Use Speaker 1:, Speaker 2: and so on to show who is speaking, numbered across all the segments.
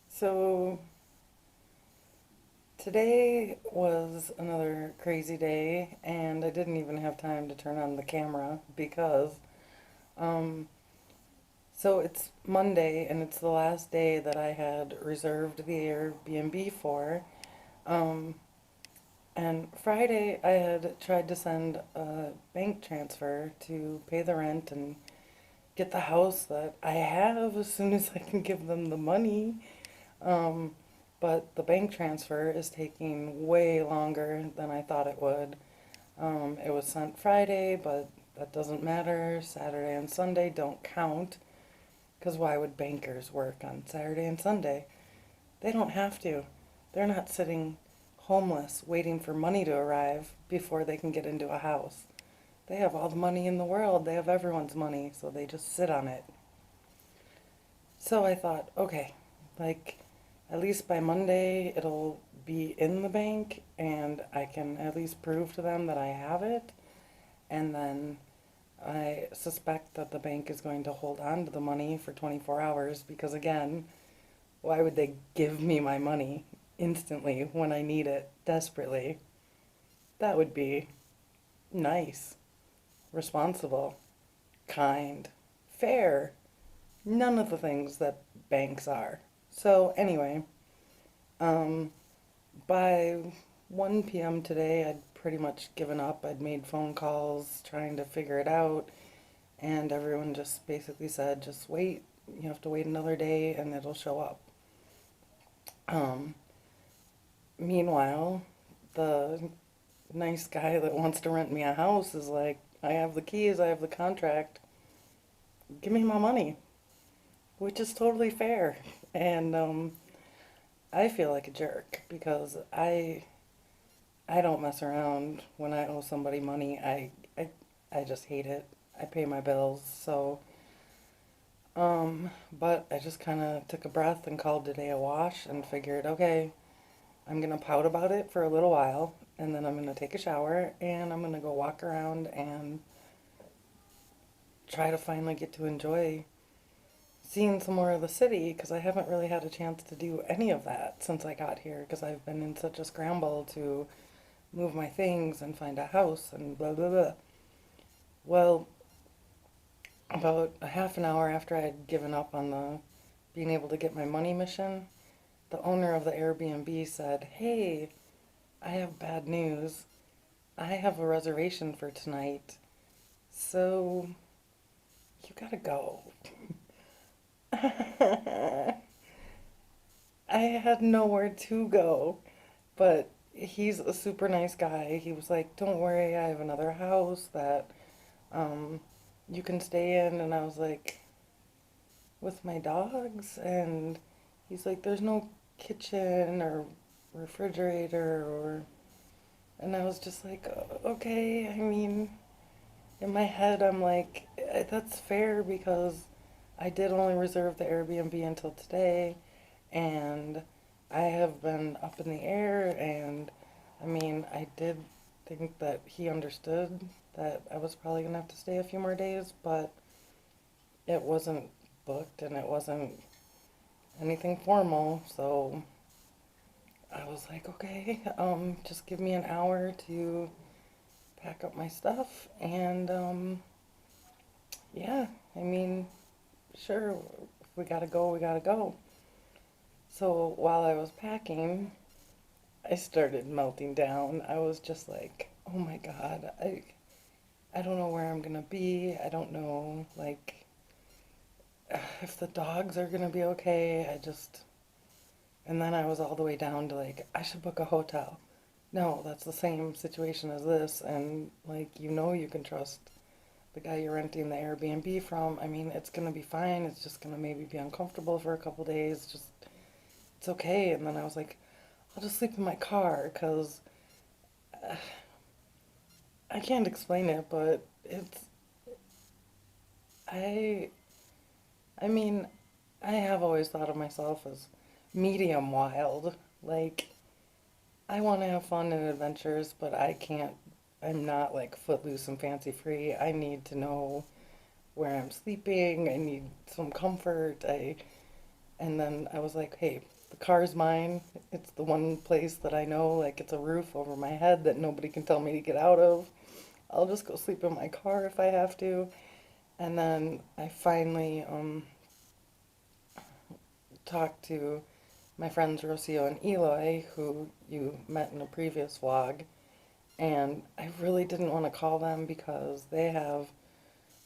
Speaker 1: So today was another crazy day, and I didn't even have time to turn on the camera because, um, so it's Monday and it's the last day that I had reserved the Airbnb for. Um, and Friday I had tried to send a bank transfer to pay the rent and get the house that I have as soon as I can give them the money. Um, but the bank transfer is taking way longer than I thought it would. It was sent Friday, but that doesn't matter. Saturday and Sunday don't count, because why would bankers work on Saturday and Sunday? They don't have to. They're not sitting homeless waiting for money to arrive before they can get into a house. They have all the money in the world. They have everyone's money, so they just sit on it. So I thought, okay, like, at least by Monday it'll be in the bank and I can at least prove to them that I have it. And then I suspect that the bank is going to hold on to the money for 24 hours because, again, why would they give me my money instantly when I need it desperately? That would be nice, responsible, kind, fair. None of the things that banks are. So anyway, um, by 1 p.m. today, I'd pretty much given up. I'd made phone calls trying to figure it out, and everyone just basically said, just wait. You have to wait another day and it'll show up. Um, Meanwhile, the nice guy that wants to rent me a house is like, I have the keys, I have the contract, give me my money, which is totally fair. And I feel like a jerk because I don't mess around when I owe somebody money. I just hate it. I pay my bills, so but I just kind of took a breath and called today a wash and figured, okay, I'm gonna pout about it for a little while, and then I'm gonna take a shower and I'm gonna go walk around and try to finally get to enjoy seeing some more of the city because I haven't really had a chance to do any of that since I got here because I've been in such a scramble to move my things and find a house and blah blah blah. Well, about a half an hour after I had given up on the being able to get my money mission, the owner of the Airbnb said, "Hey, I have bad news. I have a reservation for tonight, so you gotta go." I had nowhere to go, but he's a super nice guy. He was like, "Don't worry, I have another house that um, you can stay in." And I was like, "With my dogs?" And he's like, "There's no kitchen or refrigerator or," and I was just like, Okay, I mean, in my head, I'm like, That's fair because I did only reserve the Airbnb until today, and I have been up in the air, and I mean, I did think that he understood that I was probably gonna have to stay a few more days, but it wasn't booked and it wasn't anything formal, so I was like, okay, just give me an hour to pack up my stuff, and yeah, I mean, sure, if we gotta go, we gotta go. So while I was packing, I started melting down. I was just like, oh my God, I don't know where I'm gonna be. I don't know, like, if the dogs are gonna be okay. And then I was all the way down to like, I should book a hotel. No, that's the same situation as this, and like, you can trust the guy you're renting the Airbnb from. I mean, it's gonna be fine. It's just gonna maybe be uncomfortable for a couple days. Just, it's okay. And then I was like, I'll just sleep in my car because I can't explain it, but I, I mean, I have always thought of myself as medium wild. Like, I want to have fun and adventures, but I can't, I'm not like footloose and fancy free. I need to know where I'm sleeping. I need some comfort. And then I was like, hey, the car's mine. It's the one place that I know, like it's a roof over my head that nobody can tell me to get out of. I'll just go sleep in my car if I have to. And then I finally talked to my friends Rocio and Eloy, who you met in a previous vlog, and I really didn't want to call them because they have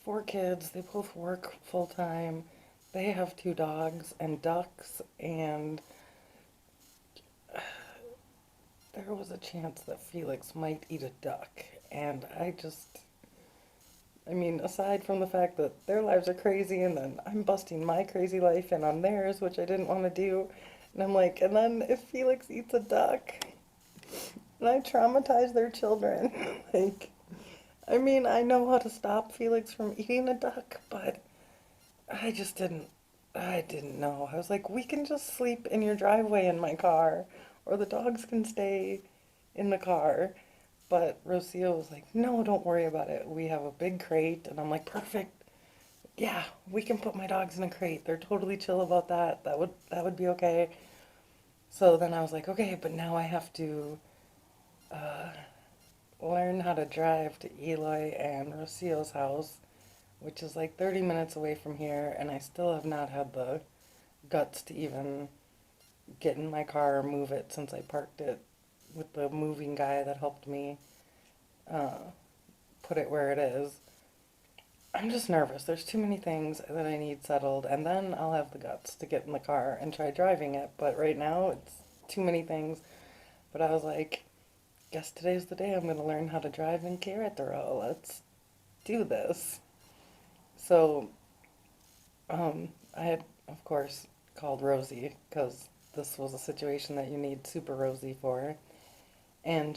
Speaker 1: 4 kids, they both work full time, they have 2 dogs and ducks, and there was a chance that Felix might eat a duck, and I mean, aside from the fact that their lives are crazy and then I'm busting my crazy life in on theirs, which I didn't want to do, and I'm like, and then if Felix eats a duck, and I traumatize their children, like, I mean, I know how to stop Felix from eating a duck, but I just I didn't know. I was like, we can just sleep in your driveway in my car, or the dogs can stay in the car. But Rocio was like, no, don't worry about it. We have a big crate. And I'm like, perfect. Yeah, we can put my dogs in a crate. They're totally chill about that. That would be okay. So then I was like, okay, but now I have to uh, learn how to drive to Eloy and Rocio's house, which is like 30 minutes away from here, and I still have not had the guts to even get in my car or move it since I parked it with the moving guy that helped me uh, put it where it is. I'm just nervous. There's too many things that I need settled, and then I'll have the guts to get in the car and try driving it. But right now, it's too many things. But I was like, guess today's the day I'm going to learn how to drive in Querétaro. Let's do this. So, I had, of course, called Rosie because this was a situation that you need Super Rosie for. And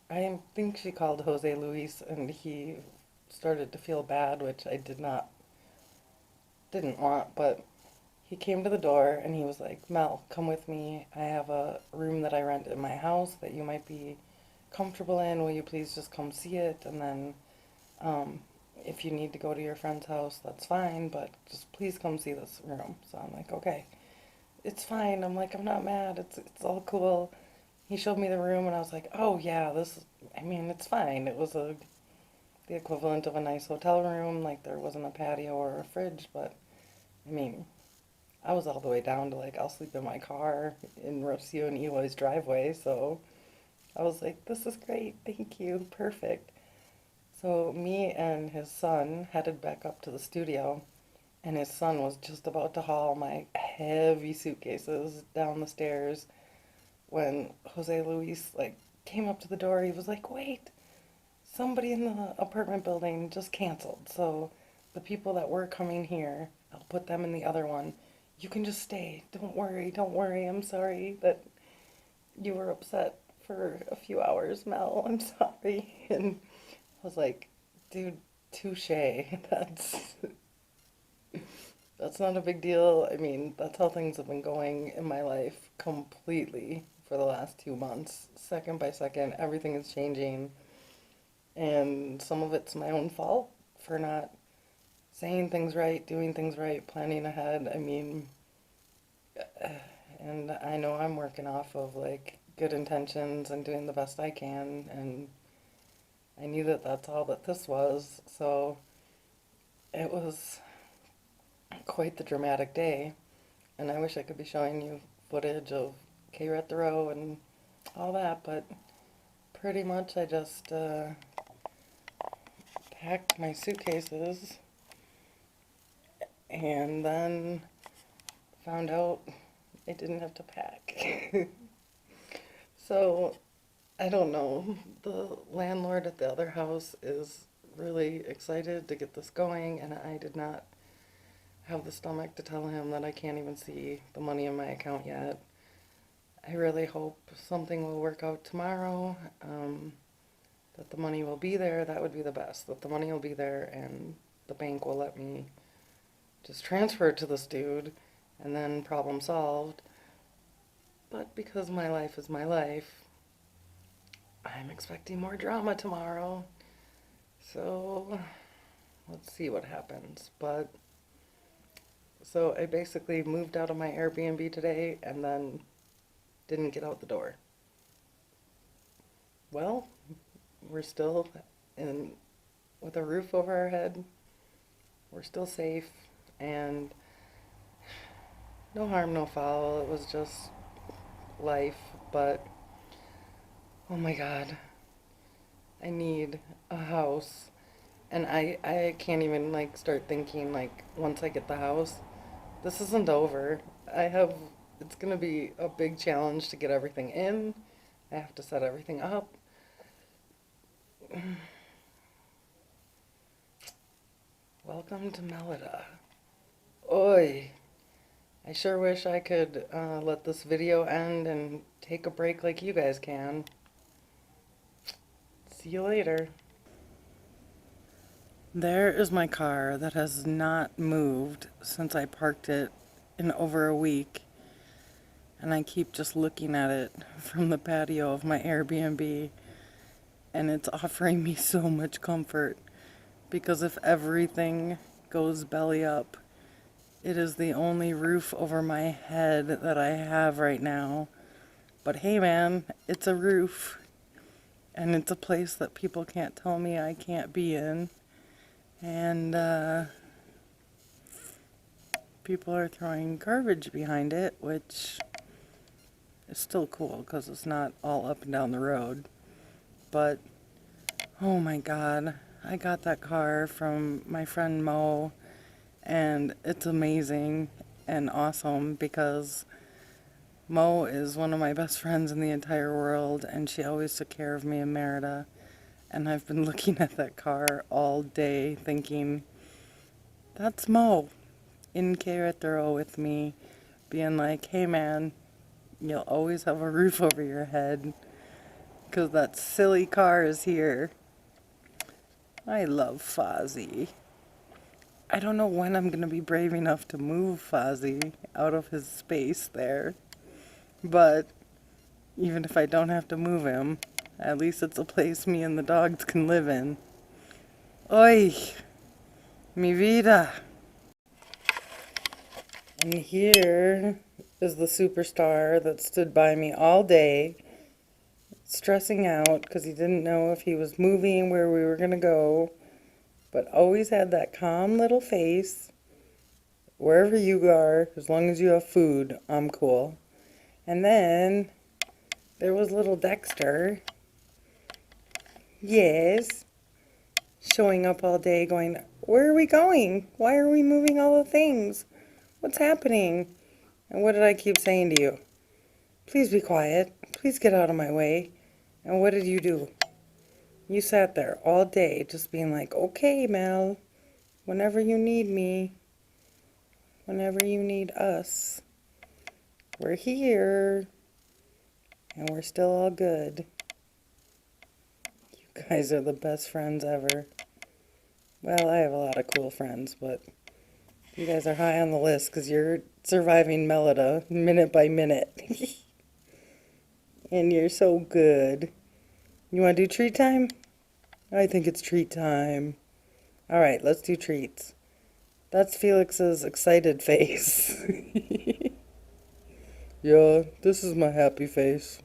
Speaker 1: I think she called Jose Luis, and he started to feel bad, which I didn't want, but he came to the door and he was like, Mel, come with me. I have a room that I rent in my house that you might be comfortable in. Will you please just come see it? And then um, if you need to go to your friend's house, that's fine, but just please come see this room. So I'm like, okay, it's fine. I'm like, I'm not mad. It's all cool. He showed me the room and I was like, oh yeah, I mean, it's fine. It was the equivalent of a nice hotel room. Like there wasn't a patio or a fridge, but I mean, I was all the way down to like, I'll sleep in my car in Rocio and Eloy's driveway. So I was like, this is great. Thank you. Perfect. So me and his son headed back up to the studio, and his son was just about to haul my heavy suitcases down the stairs when Jose Luis like came up to the door. He was like, "Wait, somebody in the apartment building just canceled. So the people that were coming here, I'll put them in the other one. You can just stay. Don't worry, don't worry. I'm sorry that you were upset for a few hours, Mel. I'm sorry." And I was like, dude, touche. That's that's not a big deal. I mean, that's how things have been going in my life completely for the last 2 months. Second by second, everything is changing. And some of it's my own fault for not saying things right, doing things right, planning ahead. I mean, and I know I'm working off of like good intentions and doing the best I can. And I knew that that's all that this was. So it was quite the dramatic day. And I wish I could be showing you footage of Querétaro and all that, but pretty much I just packed my suitcases and then found out I didn't have to pack. So I don't know. The landlord at the other house is really excited to get this going, and I did not have the stomach to tell him that I can't even see the money in my account yet. I really hope something will work out tomorrow, that the money will be there. That would be the best, that the money will be there and the bank will let me just transfer it to this dude and then problem solved. But because my life is my life, I'm expecting more drama tomorrow. So let's see what happens. But so I basically moved out of my Airbnb today and then didn't get out the door. Well, we're still in with a roof over our head. We're still safe and no harm, no foul. It was just life, but oh my God, I need a house. And I can't even like start thinking like once I get the house, this isn't over. It's gonna be a big challenge to get everything in. I have to set everything up. Welcome to Melida. Oi. I sure wish I could let this video end and take a break like you guys can. See you later. There is my car that has not moved since I parked it in over a week. And I keep just looking at it from the patio of my Airbnb. And it's offering me so much comfort. Because if everything goes belly up, it is the only roof over my head that I have right now. But hey man, it's a roof. And it's a place that people can't tell me I can't be in. And people are throwing garbage behind it, which is still cool because it's not all up and down the road. But, oh my God, I got that car from my friend Mo, and it's amazing and awesome because Mo is one of my best friends in the entire world, and she always took care of me in Merida. And I've been looking at that car all day thinking, that's Mo in Querétaro with me, being like, hey man, you'll always have a roof over your head because that silly car is here. I love Fozzie. I don't know when I'm going to be brave enough to move Fozzie out of his space there. But even if I don't have to move him, at least it's a place me and the dogs can live in. Oi, mi vida. And here is the superstar that stood by me all day, stressing out because he didn't know if he was moving, where we were going to go, but always had that calm little face. Wherever you are, as long as you have food, I'm cool. And then there was little Dexter. Yes. Showing up all day going, where are we going? Why are we moving all the things? What's happening? And what did I keep saying to you? Please be quiet. Please get out of my way. And what did you do? You sat there all day just being like, okay, Mel, whenever you need me, whenever you need us, we're here. And we're still all good. You guys are the best friends ever. Well, I have a lot of cool friends, but you guys are high on the list because you're surviving Melida minute by minute. And you're so good. You want to do treat time? I think it's treat time. All right, let's do treats. That's Felix's excited face. Yeah, this is my happy face.